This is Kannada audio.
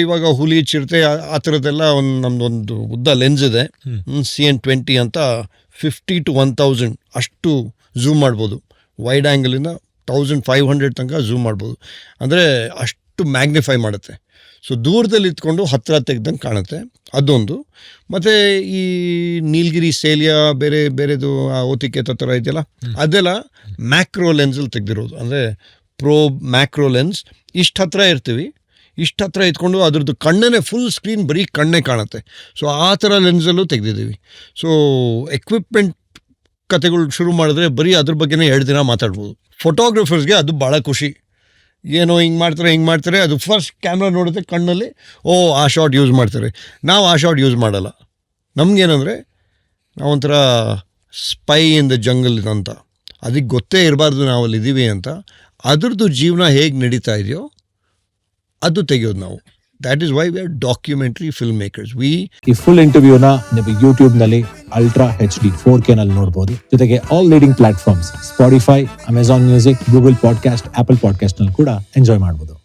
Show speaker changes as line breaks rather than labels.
ಇವಾಗ ಹುಲಿ ಚಿರತೆ ಆ ಥರದ್ದೆಲ್ಲ ನಮ್ಮದೊಂದು ಉದ್ದ ಲೆನ್ಸ್ ಇದೆ, CN20 ಅಂತ 50 to 1000 ಅಷ್ಟು ಝೂಮ್ ಮಾಡ್ಬೋದು. ವೈಡ್ ಆ್ಯಂಗಲಿಂದ 1500 ತನಕ ಝೂಮ್ ಮಾಡ್ಬೋದು. ಅಂದರೆ ಅಷ್ಟು ಮ್ಯಾಗ್ನಿಫೈ ಮಾಡುತ್ತೆ. ಸೊ ದೂರದಲ್ಲಿ ಇತ್ಕೊಂಡು ಹತ್ತಿರ ತೆಗ್ದಂಗೆ ಕಾಣುತ್ತೆ, ಅದೊಂದು. ಮತ್ತು ಈ ನೀಲಗಿರಿ ಸೇಲಿಯಾ ಬೇರೆ ಬೇರೆದು ಓತಿಕೆ ಥರ ಇದೆಯಲ್ಲ, ಅದೆಲ್ಲ ಮ್ಯಾಕ್ರೋ ಲೆನ್ಸಲ್ಲಿ ತೆಗೆದಿರೋದು. ಅಂದರೆ ಮ್ಯಾಕ್ರೋ ಲೆನ್ಸ್. ಇಷ್ಟು ಹತ್ರ ಇರ್ತೀವಿ, ಇಷ್ಟು ಹತ್ರ ಇಟ್ಕೊಂಡು ಅದ್ರದ್ದು ಕಣ್ಣೇ ಫುಲ್ ಸ್ಕ್ರೀನ್ ಬರೀ ಕಣ್ಣೇ ಕಾಣುತ್ತೆ. ಸೊ ಆ ಥರ ಲೆನ್ಸಲ್ಲೂ ತೆಗೆದಿದ್ದೀವಿ. ಸೊ ಎಕ್ವಿಪ್ಮೆಂಟ್ ಕತೆಗಳು ಶುರು ಮಾಡಿದ್ರೆ ಬರೀ ಅದ್ರ ಬಗ್ಗೆನೇ 2 ದಿನ ಮಾತಾಡ್ಬೋದು. ಫೋಟೋಗ್ರಫರ್ಸ್ಗೆ ಅದು ಭಾಳ ಖುಷಿ. ಏನೋ ಹಿಂಗೆ ಮಾಡ್ತಾರೆ, ಅದು ಫಸ್ಟ್ ಕ್ಯಾಮ್ರಾ ನೋಡುತ್ತೆ ಕಣ್ಣಲ್ಲಿ, ಆ ಶಾಟ್ ಯೂಸ್ ಮಾಡ್ತಾರೆ. ನಾವು ಆ ಶಾಟ್ ಯೂಸ್ ಮಾಡಲ್ಲ. ನಮಗೇನಂದರೆ ನಾವೊಂಥರ ಸ್ಪೈ ಇನ್ ದ ಜಂಗಲ್ ಅಂತ, ಅದಕ್ಕೆ ಗೊತ್ತೇ ಇರಬಾರ್ದು ನಾವಲ್ಲಿದ್ದೀವಿ ಅಂತ. ಅದ್ರದ್ದು ಜೀವನ ಹೇಗೆ ನಡೀತಾ ಇದೆಯೋ ಅದು ತೆಗೆಯೋದು ನಾವು. That is why we are documentary film makers.
ಈ ಫುಲ್ ಇಂಟರ್ವ್ಯೂನ ನಿಮಗೆ ಯೂಟ್ಯೂಬ್ನಲ್ಲಿ Ultra HD 4K ನಲ್ಲಿ ನೋಡ್ಬೋದು. ಜೊತೆಗೆ all leading platforms Spotify, Amazon music, Google podcast, Apple podcast ನಲ್ಲಿ ಕೂಡ ಎಂಜಾಯ್ ಮಾಡ್ಬೋದು.